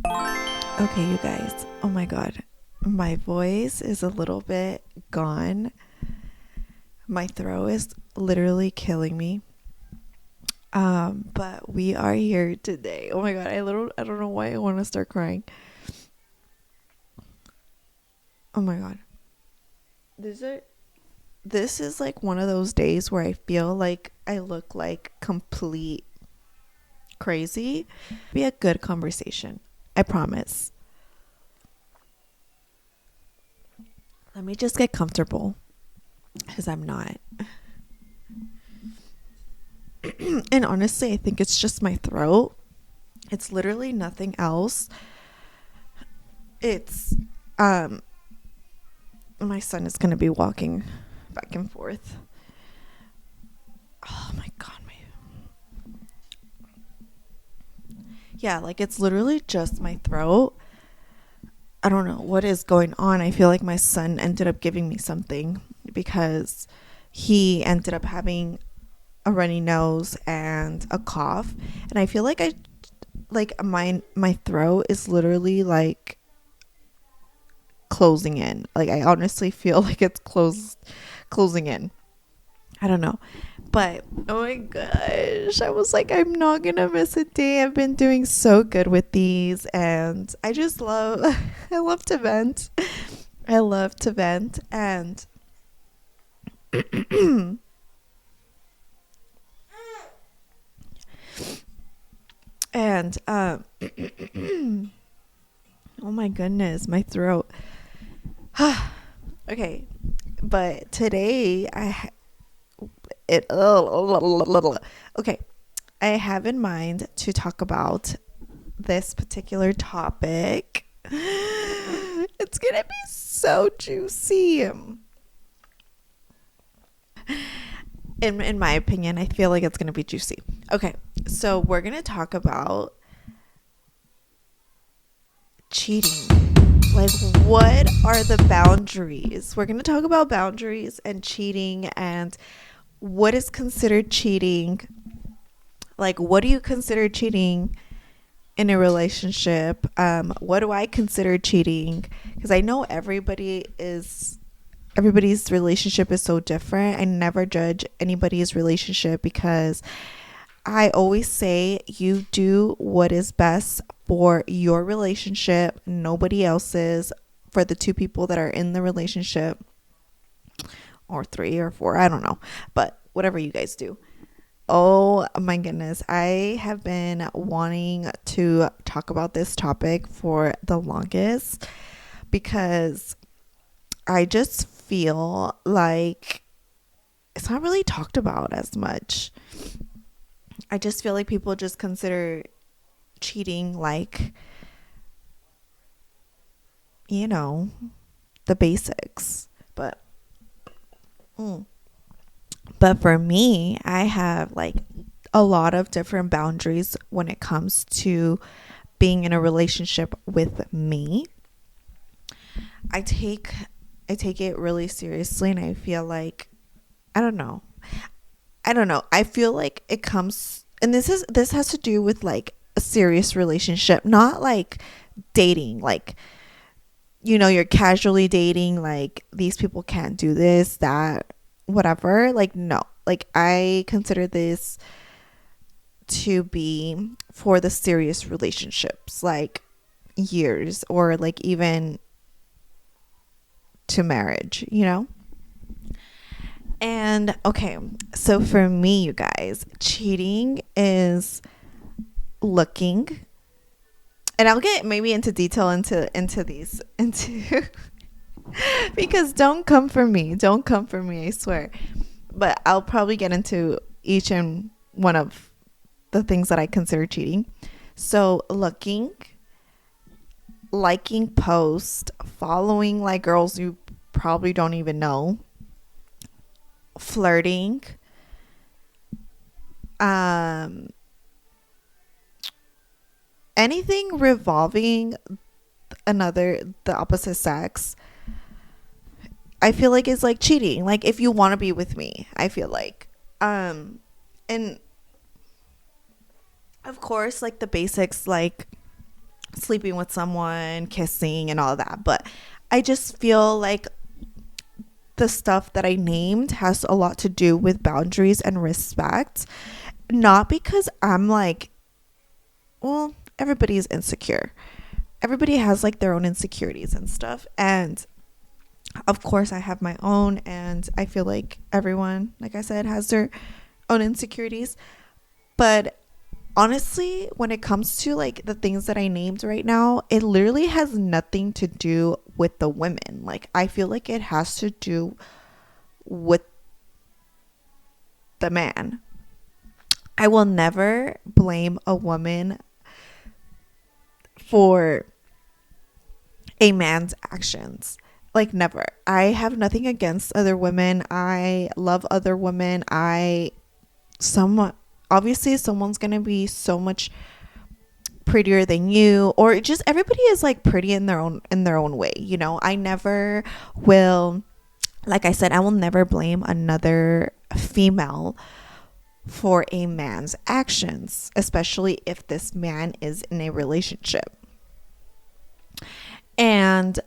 Okay, you guys. Oh my god. My voice is a little bit gone. My throat is literally killing me. But we are here today. Oh my god, I don't know why I want to start crying. Oh my god. This is this is like one of those days where I feel like I look like complete crazy. Be a good conversation. I promise. Let me just get comfortable because I'm not. And honestly, I think it's just my throat. It's literally nothing else. It's my son is going to be walking back and forth. Oh my god, my yeah, like it's literally just my throat. I don't know what is going on. I feel like my son ended up giving me something because he ended up having a runny nose and a cough, and I feel like I like my throat is literally like closing in. Like I honestly feel like it's closing in. I don't know. But oh my gosh, I was like, I'm not gonna miss a day. I've been doing so good with these, and I just love, I love to vent. I love to vent, and and oh my goodness, my throat. Okay, but today it okay. I have in mind to talk about this particular topic. It's gonna be so juicy. In my opinion, I feel like it's gonna be juicy. Okay, so we're gonna talk about cheating. Like, what are the boundaries? We're gonna talk about boundaries and cheating and what is considered cheating. Like, what do you consider cheating in a relationship? What do I consider cheating? Because I know everybody's relationship is so different. I never judge anybody's relationship because I always say you do what is best for your relationship, nobody else's, for the two people that are in the relationship, or three or four, I don't know, but whatever you guys do. Oh my goodness. I have been wanting to talk about this topic for the longest because I just feel like it's not really talked about as much. I just feel like people just consider cheating like, you know, the basics. Mm. But for me, I have like a lot of different boundaries when it comes to being in a relationship with me. I take I take it really seriously, and I feel like I don't know. I don't know. I feel like it comes, and this has to do with like a serious relationship, not like dating, like, you're casually dating, like these people can't do this, that, whatever. Like, no. Like, I consider this to be for the serious relationships, like years or like even to marriage. And okay, so for me, you guys, cheating is looking, and I'll get maybe into detail into these into because don't come for me, I swear. But I'll probably get into each and one of the things that I consider cheating. So looking, liking posts, following like girls you probably don't even know, flirting, um anything revolving the opposite sex, I feel like is like cheating. Like, if you want to be with me, I feel like and of course, like the basics, like sleeping with someone, kissing, and all that. But I just feel like the stuff that I named has a lot to do with boundaries and respect. Not because I'm like, well, everybody's insecure. Everybody has like their own insecurities and stuff. And of course, I have my own. And I feel like everyone, like I said, has their own insecurities. But honestly, when it comes to like the things that I named right now, it literally has nothing to do with the women. Like, I feel like it has to do with the man. I will never blame a woman for a man's actions. Like, never. I have nothing against other women. I love other women. Obviously someone's gonna be so much prettier than you, or just everybody is like pretty in their own way, you know. I never will, like I said, I will never blame another female for a man's actions, especially if this man is in a relationship. And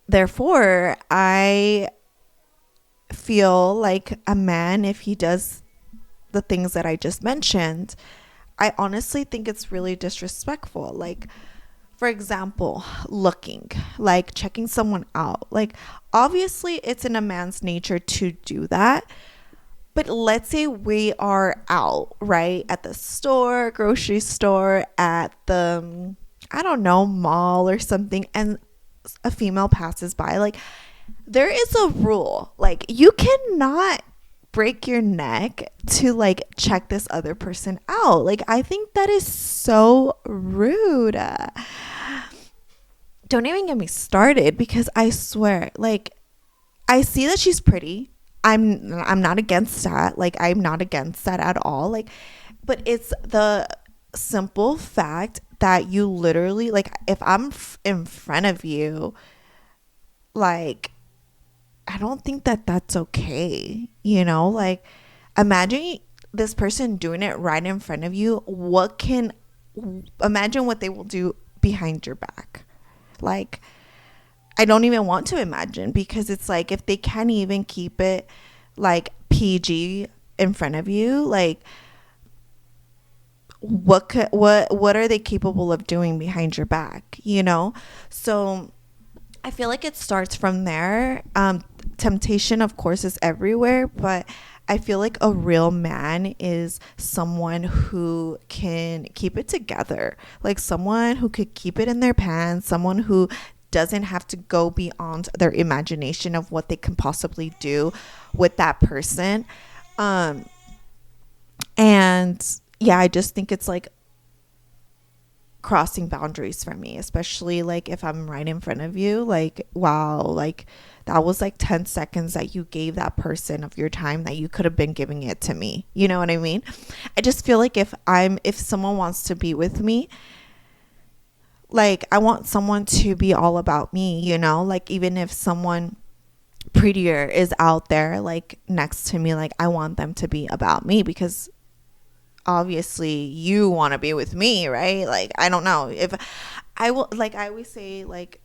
therefore, I feel like a man, if he does the things that I just mentioned, I honestly think it's really disrespectful. Like, for example, looking, like checking someone out. Like, obviously, it's in a man's nature to do that. But let's say we are out, right? At the store, grocery store, at the, I don't know, mall or something, and a female passes by. Like, there is a rule. Like, you cannot break your neck to like check this other person out. Like, I think that is so rude. Don't even get me started, because I swear, like, I see that she's pretty. I'm not against that. Like, I'm not against that at all. Like, but it's the simple fact that you literally, like, if I'm in front of you, like, I don't think that that's okay. You know, like, imagine this person doing it right in front of you. Imagine what they will do behind your back. Like, I don't even want to imagine, because it's like, if they can't even keep it like PG in front of you, like, what are they capable of doing behind your back, you know? So I feel like it starts from there. Temptation, of course, is everywhere, but I feel like a real man is someone who can keep it together, like someone who could keep it in their pants, someone who doesn't have to go beyond their imagination of what they can possibly do with that person. And yeah, I just think it's like crossing boundaries for me, especially like if I'm right in front of you. Like, wow, like that was like 10 seconds that you gave that person of your time that you could have been giving it to me. You know what I mean? I just feel like if someone wants to be with me, like, I want someone to be all about me, you know? Like, even if someone prettier is out there like next to me, like, I want them to be about me, because obviously you want to be with me, right? Like, I don't know if I will, like, I always say, like,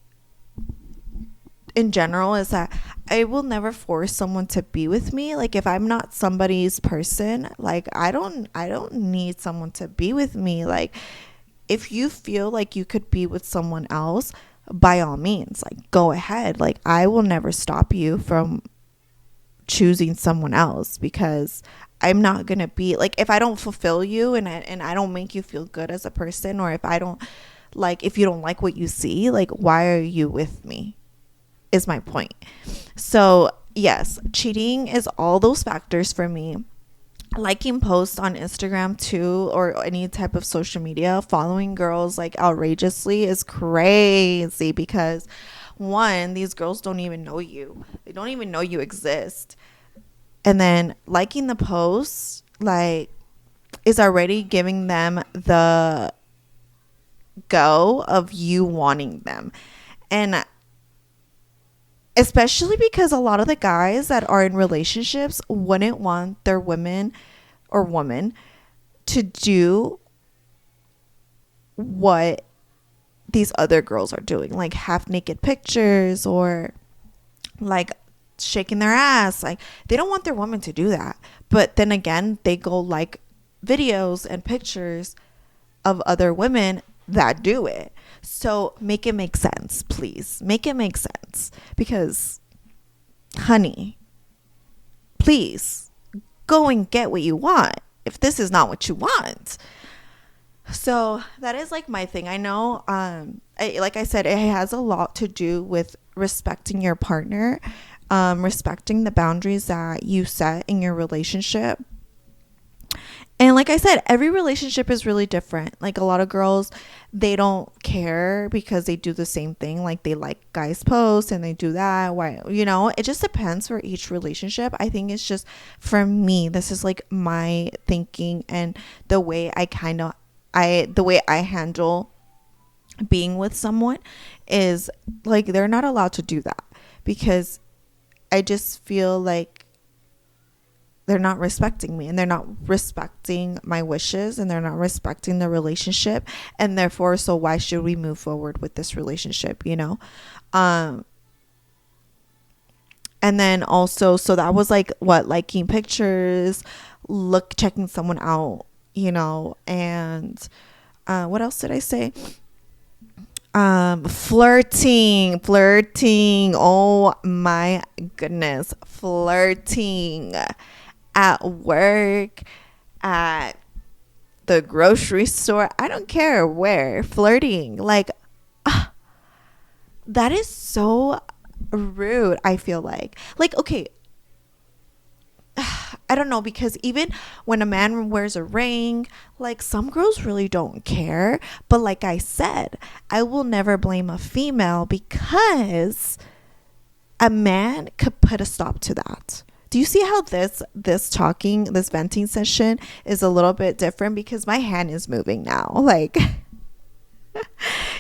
in general, is that I will never force someone to be with me. Like, if I'm not somebody's person, like, I don't need someone to be with me. Like, if you feel like you could be with someone else, by all means, like, go ahead. Like, I will never stop you from choosing someone else, because I'm not going to be like, if I don't fulfill you and I don't make you feel good as a person, or if you don't like what you see, like, why are you with me, is my point. So yes, cheating is all those factors for me. Liking posts on Instagram too, or any type of social media, following girls like outrageously is crazy, because one, these girls don't even know you. They don't even know you exist. And then liking the posts, like, is already giving them the go of you wanting them. And especially because a lot of the guys that are in relationships wouldn't want their women or woman to do what these other girls are doing, like half naked pictures or like shaking their ass. Like, they don't want their woman to do that, but then again, they go like videos and pictures of other women that do it. So make it make sense, please. Make it make sense, because honey, please go and get what you want if this is not what you want. So that is like my thing. I know, like I said, it has a lot to do with respecting your partner, respecting the boundaries that you set in your relationship. And like I said, every relationship is really different. Like, a lot of girls, they don't care because they do the same thing. Like, they like guys post and they do that. Why, it just depends for each relationship. I think it's just, for me, this is like my thinking and the way the way I handle being with someone is like, they're not allowed to do that, because I just feel like they're not respecting me, and they're not respecting my wishes, and they're not respecting the relationship, and therefore, so why should we move forward with this relationship, and then also, so that was like what, liking pictures, checking someone out, and what else did I say? Flirting. Oh my goodness. Flirting at work, at the grocery store. I don't care where. Flirting. Like, that is so rude, I feel like. Like, okay, I don't know, because even when a man wears a ring, like, some girls really don't care. But like I said, I will never blame a female, because a man could put a stop to that. Do you see how this venting session is a little bit different? Because my hand is moving now. Like,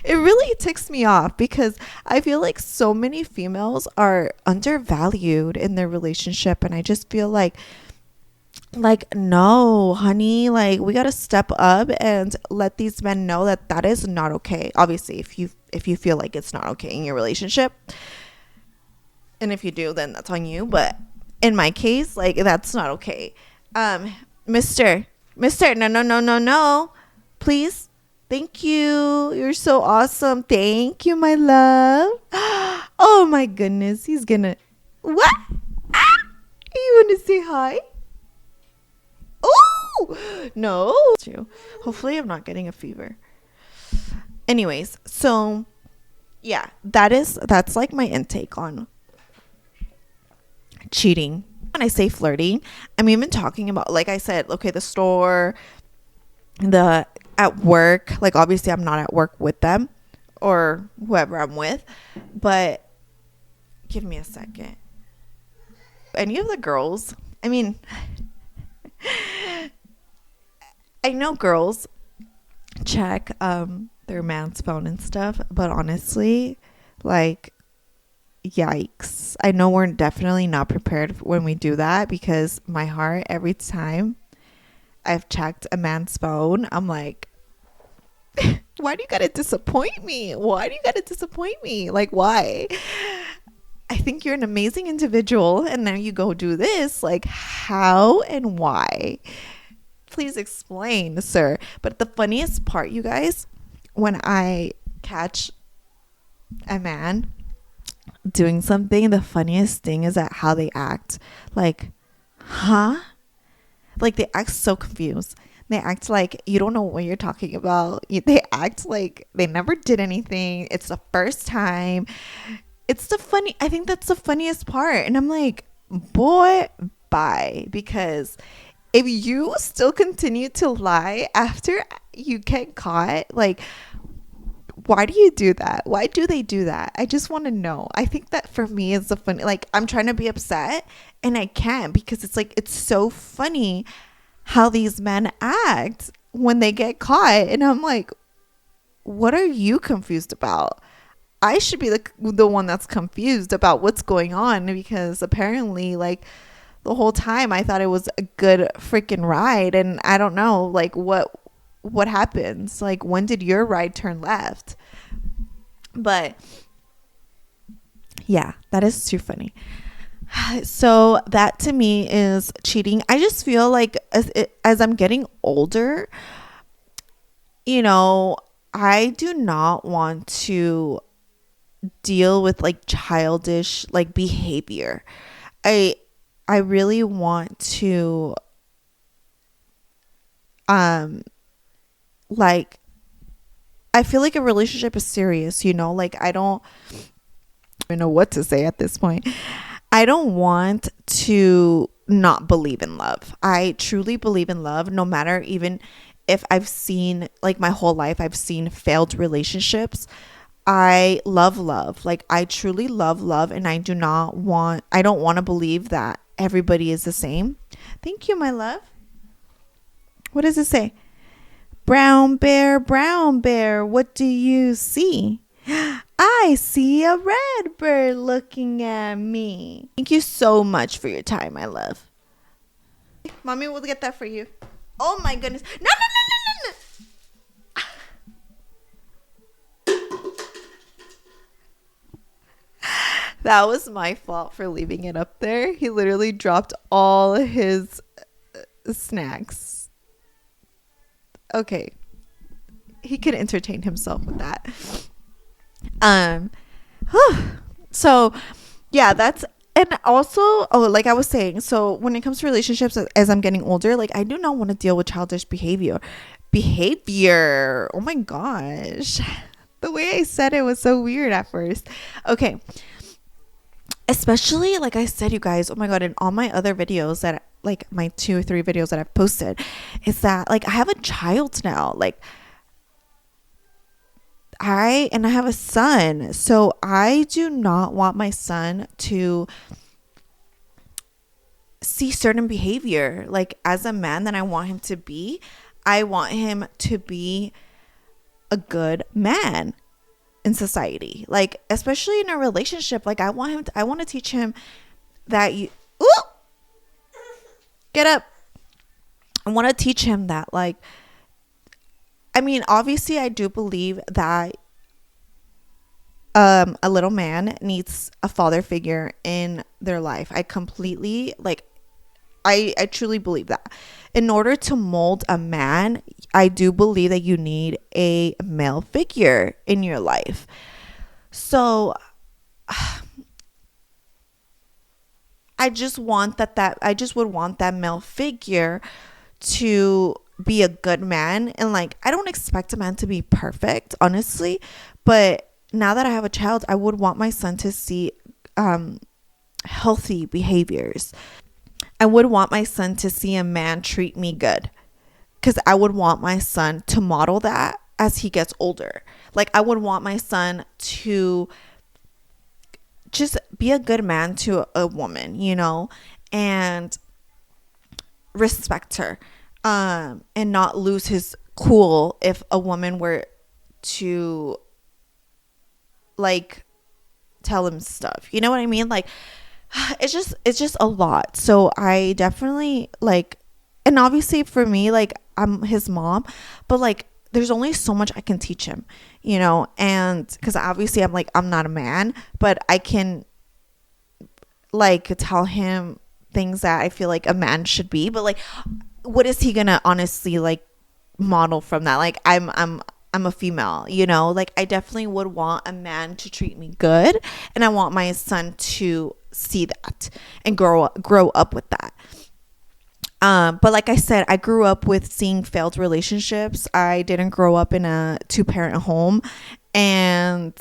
it really ticks me off, because I feel like so many females are undervalued in their relationship, and I just feel like no, honey, like, we got to step up and let these men know that that is not okay. Obviously, if you feel like it's not okay in your relationship, and if you do, then that's on you. But in my case, like, that's not okay. Mister, no, please. Thank you. You're so awesome. Thank you, my love. Oh my goodness. He's gonna, what? Ah, you want to say hi? Oh, no. Hopefully I'm not getting a fever. Anyways, so yeah, that's like my intake on cheating. When I say flirting, I'm even talking about, like I said, okay, the store, at work. Like, obviously I'm not at work with them or whoever I'm with, but give me a second. Any of the girls, I mean, I know girls check their man's phone and stuff, but honestly, like, yikes. I know we're definitely not prepared when we do that, because my heart, every time I've checked a man's phone, I'm like, why do you gotta disappoint me? Like, why? I think you're an amazing individual, and now you go do this. Like, how and why? Please explain, sir. But the funniest part, you guys, when I catch a man doing something, the funniest thing is that how they act. Like, huh? Like, they act so confused. They act like you don't know what you're talking about. They act like they never did anything. It's the first time. I think that's the funniest part. And I'm like, boy, bye. Because if you still continue to lie after you get caught, like, why do you do that? Why do they do that? I just want to know. I think that for me is the funny, like, I'm trying to be upset and I can't, because it's like, it's so funny how these men act when they get caught. And I'm like, what are you confused about? I should be the one that's confused about what's going on, because apparently, like, the whole time I thought it was a good freaking ride, and I don't know, like, what happens? Like, when did your ride turn left? But yeah, that is too funny. So that to me is cheating. I just feel like as I'm getting older, you know, I do not want to deal with like childish like behavior. I I really want to um like I feel like a relationship is serious, you know? Like I don't even know what to say at this point. I don't want to not believe in love. I truly believe in love, no matter even if I've seen, like my whole life, I've seen failed relationships. I love love. Like I truly love love, and I don't want to believe that everybody is the same. Thank you, my love. What does it say? Brown bear, what do you see? I see a red bird looking at me. Thank you so much for your time, my love. Mommy will get that for you. Oh my goodness. No, no, no, no, no, no. That was my fault for leaving it up there. He literally dropped all his snacks. Okay. He could entertain himself with that. So yeah, that's, and also, oh, like I was saying, so when it comes to relationships, as I'm getting older, like I do not want to deal with childish behavior. Oh my gosh. The way I said it was so weird at first. Okay. Especially, like I said, you guys, oh my God, in all my other videos that, like my 2 or 3 videos that I've posted, is that like I have a child now. Like I have a son. So I do not want my son to see certain behavior. Like as a man that I want him to be, I want him to be a good man in society. Like especially in a relationship, like I want to teach him that ooh, get up. I want to teach him that, like, I mean, obviously I do believe that a little man needs a father figure in their life. I completely, like, I truly believe that. In order to mold a man, I do believe that you need a male figure in your life. So I just want I just would want that male figure to be a good man. And like I don't expect a man to be perfect, honestly, but now that I have a child, I would want my son to see healthy behaviors. I would want my son to see a man treat me good, because I would want my son to model that as he gets older. Like I would want my son to just be a good man to a woman, you know, and respect her, and not lose his cool if a woman were to like tell him stuff. You know what I mean? Like it's just a lot. So I definitely like, and obviously for me, like I'm his mom, but like there's only so much I can teach him, you know, and because obviously I'm not a man, but I can like tell him things that I feel like a man should be. But like what is he gonna honestly like model from that? Like I'm a female, you know, like I definitely would want a man to treat me good, and I want my son to see that and grow up with that. But like I said, I grew up with seeing failed relationships. I didn't grow up in a 2-parent home, and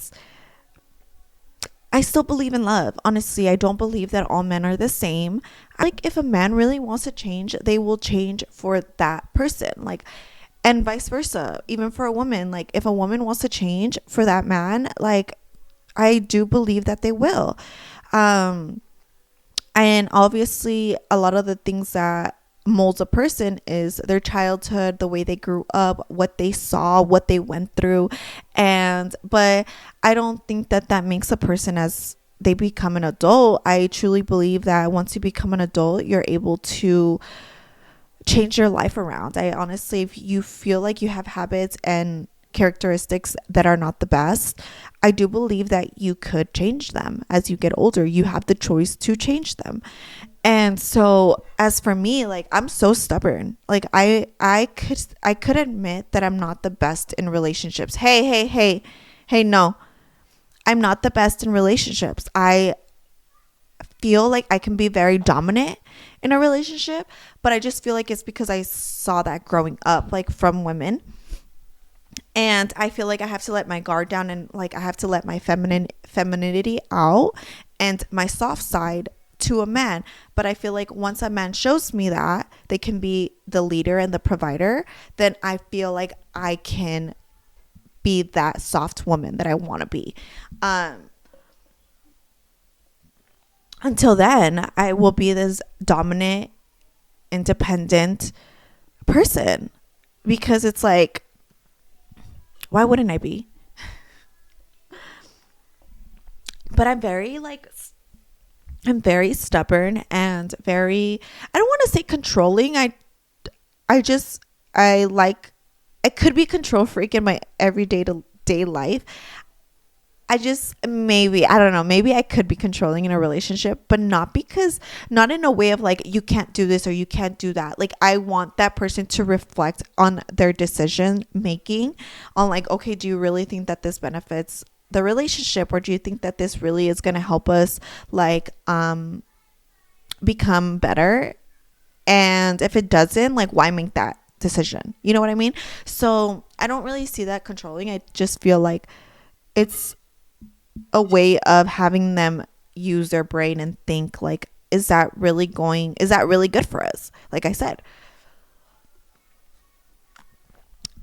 I still believe in love. Honestly, I don't believe that all men are the same. Like if a man really wants to change, they will change for that person. Like, and vice versa, even for a woman. Like if a woman wants to change for that man, like I do believe that they will. And obviously a lot of the things that molds a person is their childhood, the way they grew up, what they saw, what they went through. But I don't think that makes a person as they become an adult. I truly believe that once you become an adult, you're able to change your life around. I honestly, if you feel like you have habits and characteristics that are not the best, I do believe that you could change them as you get older. You have the choice to change them. And so as for me, like, I'm so stubborn. Like, I could admit that I'm not the best in relationships. Hey, no. I'm not the best in relationships. I feel like I can be very dominant in a relationship, but I just feel like it's because I saw that growing up, like, from women. And I feel like I have to let my guard down, and like I have to let my femininity out and my soft side to a man. But I feel like once a man shows me that they can be the leader and the provider, then I feel like I can be that soft woman that I want to be. Until then, I will be this dominant, independent person, because it's like, why wouldn't I be? But I'm very stubborn and very, I don't want to say controlling. I could be control freak in my everyday to day life. I don't know, maybe I could be controlling in a relationship, but not in a way of like, you can't do this or you can't do that. Like, I want that person to reflect on their decision making, on like, okay, do you really think that this benefits the relationship, or do you think that this really is going to help us like become better? And if it doesn't, like, why make that decision? You know what I mean? So I don't really see that controlling. I just feel like it's a way of having them use their brain and think like, is that really good for us? Like I said.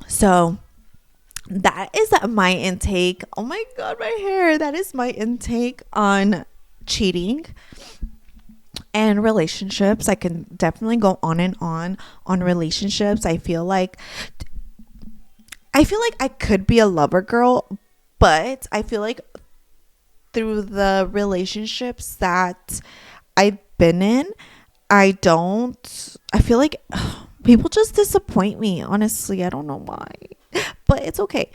So that is my intake. Oh my God, my hair. That is my intake on cheating and relationships. I can definitely go on and on relationships. I feel like I could be a lover girl, but I feel like through the relationships that I've been in, I feel like people just disappoint me. Honestly, I don't know why, but it's okay.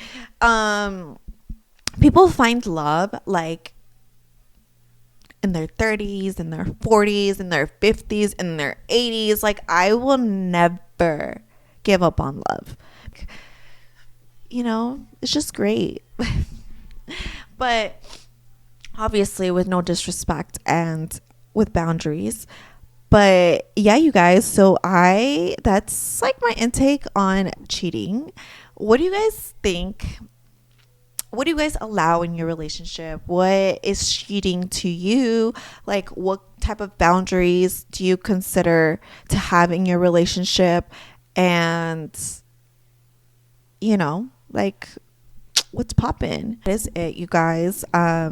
People find love like in their 30s, in their 40s, in their 50s, in their 80s. Like, I will never give up on love. You know, it's just great. But obviously with no disrespect and with boundaries. But yeah, you guys, so that's like my intake on cheating. What do you guys think? What do you guys allow in your relationship? What is cheating to you? Like, what type of boundaries do you consider to have in your relationship? And, you know, like, what's poppin'? That is it, you guys. I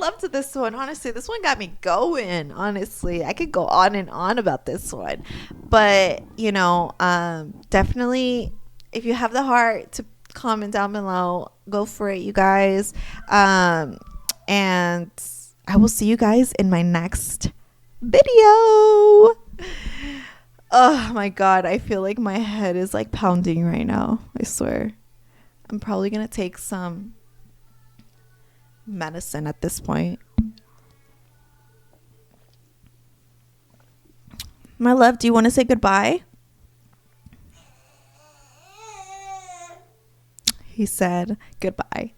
loved this one. Honestly, this one got me going. Honestly, I could go on and on about this one. But, you know, definitely, if you have the heart to comment down below, go for it, you guys. And I will see you guys in my next video. Oh my God, I feel like my head is like pounding right now. I swear. I'm probably gonna take some medicine at this point. My love, do you want to say goodbye? He said goodbye.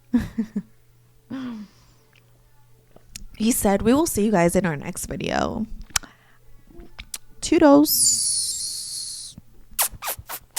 He said we will see you guys in our next video. Toodles.